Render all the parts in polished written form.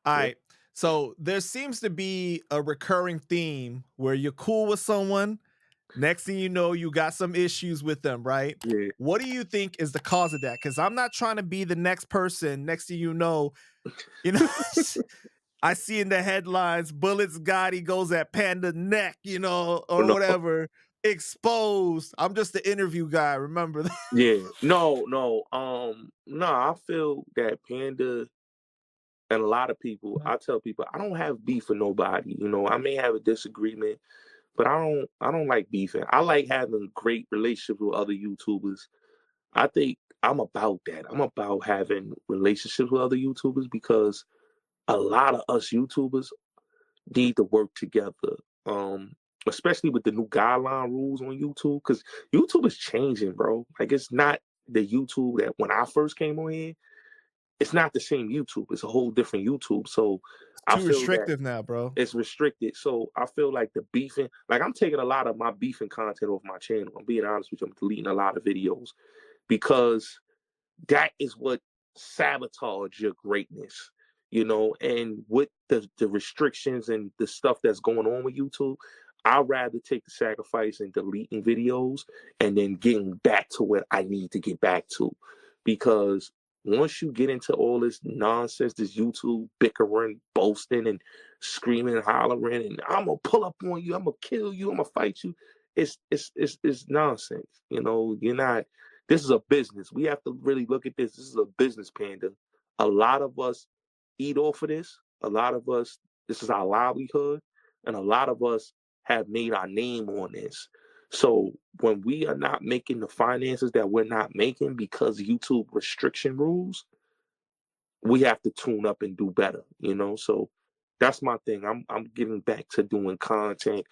All right. So there seems to be a recurring theme where you're cool with someone. Next thing you know, you got some issues with them, right? Yeah. What do you think is the cause of that? Because I'm not trying to be the next person. Next thing you know, I see in the headlines, Bulletz Gotti goes at Panda neck, or No, whatever, exposed. I'm just the interview guy. Remember that? yeah. No, I feel that Panda and a lot of people, I tell people, I don't have beef with nobody. I may have a disagreement, but I don't like beefing. I like having great relationships with other YouTubers. I think I'm about that. I'm about having relationships with other YouTubers because a lot of us YouTubers need to work together. Um, Especially with the new guideline rules on YouTube, because YouTube is changing, bro. Like it's not the YouTube that when I first came on here, it's not the same YouTube. It's a whole different YouTube. So I Too feel that restrictive now, bro. it's restricted. So I feel like the beefing, like I'm taking a lot of my beefing content off my channel. I'm being honest with you. I'm deleting a lot of videos because that is what sabotage your greatness, and with the restrictions and the stuff that's going on with YouTube, I'd rather take the sacrifice and deleting videos and then getting back to what I need to get back to. Because once you get into all this nonsense, this YouTube bickering, boasting, and screaming and hollering, and I'm gonna pull up on you, I'm gonna kill you, I'm gonna fight you, it's nonsense. You're not. This is a business. We have to really look at this. This is a business, Panda. A lot of us eat off of this. A lot of us, this is our livelihood. And a lot of us have made our name on this. So when we are not making the finances that we're not making because YouTube restriction rules, we have to tune up and do better. So that's my thing. I'm getting back to doing content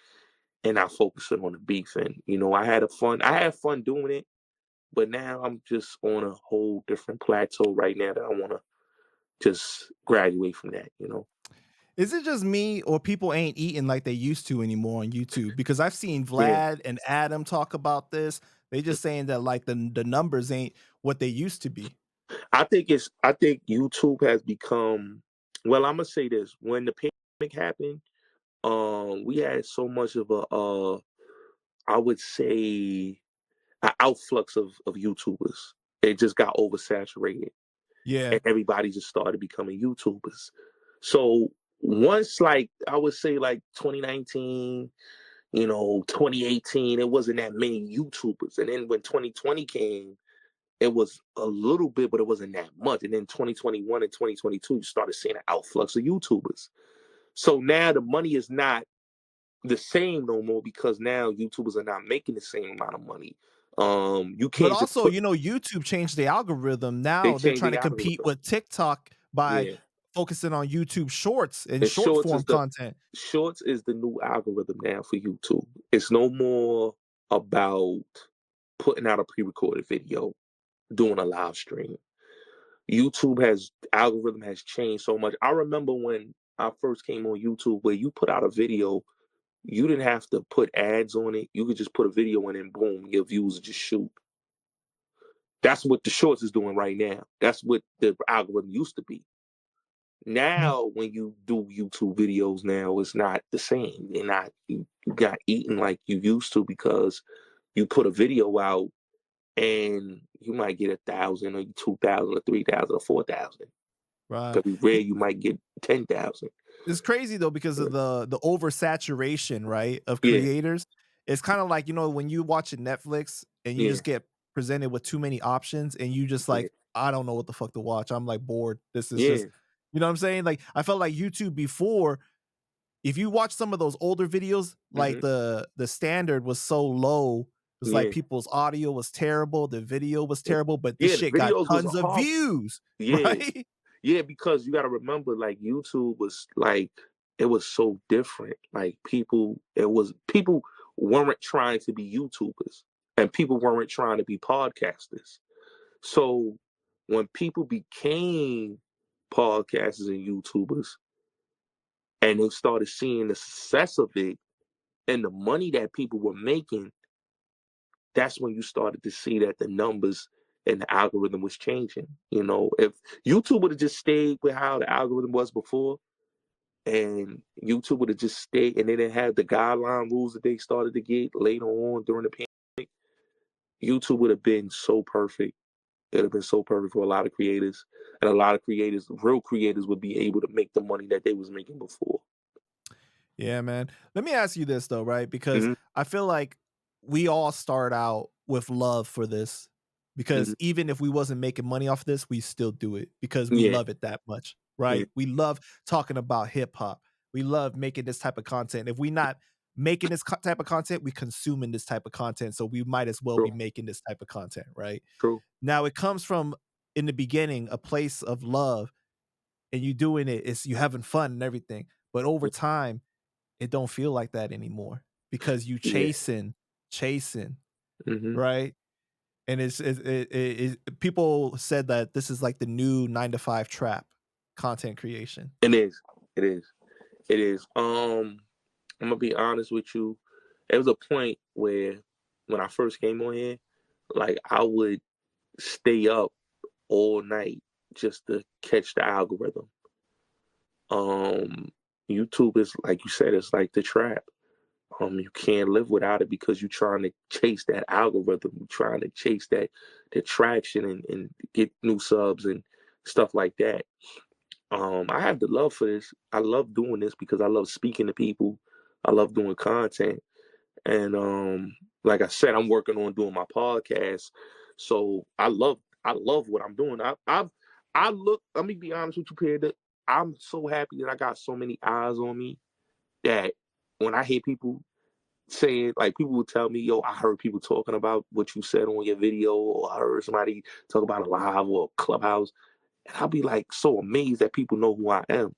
and not focusing on the beef. And I had fun doing it. But now I'm just on a whole different plateau right now that I want to just graduate from that. Is it just me or people ain't eating like they used to anymore on YouTube? Because I've seen Yeah, Vlad and Adam talk about this. They just saying that like the numbers ain't what they used to be. I think YouTube has become. Well, I'm gonna say this: when the pandemic happened, we had so much of I would say, an outflux of YouTubers. It just got oversaturated, Yeah. and everybody just started becoming YouTubers. So once, like I would say, like 2019. 2018, it wasn't that many YouTubers. And then when 2020 came, it was a little bit, but it wasn't that much. And then 2021 and 2022, you started seeing an outflux of YouTubers. So now the money is not the same no more because now YouTubers are not making the same amount of money. You But can't just also, put YouTube changed the algorithm. they Now they're change trying the to compete algorithm. with TikTok by Yeah. focusing on YouTube Shorts and And short form content. Shorts is the new algorithm now for YouTube. It's no more about putting out a pre-recorded video, doing a live stream. YouTube has algorithm has changed so much. I remember when I first came on YouTube, where you put out a video, you didn't have to put ads on it. You could just put a video in and boom, your views would just shoot. That's what the shorts is doing right now. That's what the algorithm used to be. Now, when you do YouTube videos now, it's not the same. They're not you got eaten like you used to because you put a video out and you might get 1,000 or 2,000 or 3,000 or 4,000. Right. Could be rare you might get 10,000. It's crazy though because of the oversaturation, right, of Yeah, creators. It's kind of like, when you watch Netflix and you yeah, just get presented with too many options and you just yeah, like, I don't know what the fuck to watch. I'm like bored. This is yeah, just, you know what I'm saying? Like I felt like YouTube before, if you watch some of those older videos, like hmm the standard was so low. It's like yeah, people's audio was terrible, the video was terrible, but this yeah. The shit got videos was tons of horrible. views, Yeah, right? yeah, because you got to remember, like YouTube was like it was so different. Like people weren't trying to be YouTubers, and people weren't trying to be podcasters. So when people became podcasters and YouTubers, and they started seeing the success of it and the money that people were making, that's when you started to see that the numbers and the algorithm was changing. You know, if YouTube would have just stayed with how the algorithm was before, and YouTube would have just stayed, and they didn't have the guideline rules that they started to get later on during the pandemic, YouTube would have been so perfect. It would have been so perfect for a lot of creators, and a lot of creators, real creators, would be able to make the money that they was making before. Yeah, man. Let me ask you this though, right? Because Hmm. I feel like we all start out with love for this. Hmm. Because even if we wasn't making money off this, we still do it because we Yeah. love it that much, Yeah. right? We love talking about hip hop. We love making this type of content. If we not making this type of content, we consuming this type of content. So we might as well True. be making this type of content, right? True. Now it comes from in the beginning a place of love, and you doing it. It's you having fun and everything. But over time, it don't feel like that anymore because you Yeah. chasing, Hmm. right? And people said that this is like the new 9 to 5 trap, content creation. It is. It is. It is. I'm gonna be honest with you. There was a point where when I first came on here, like I would stay up all night just to catch the algorithm. Um, YouTube is like you said, it's like the trap. You can't live without it because you're trying to chase that algorithm, you're trying to chase that traction and get new subs and stuff like that. I have the love for this. I love doing this because I love speaking to people. I love doing content. And like I said, I'm working on doing my podcast. So I love what I'm doing. I look, let me be honest with you, Peter. I'm so happy that I got so many eyes on me that when I hear people saying, like, people will tell me, yo, I heard people talking about what you said on your video, or I heard somebody talk about a live or a clubhouse. And I'll be like so amazed that people know who I am.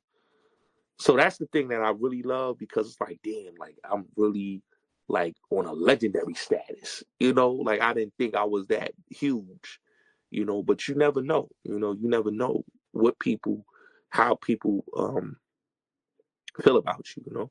So that's the thing that I really love, because it's like, damn, like I'm really like on a legendary status, like I didn't think I was that huge, but you never know, you never know what people, how people feel about you,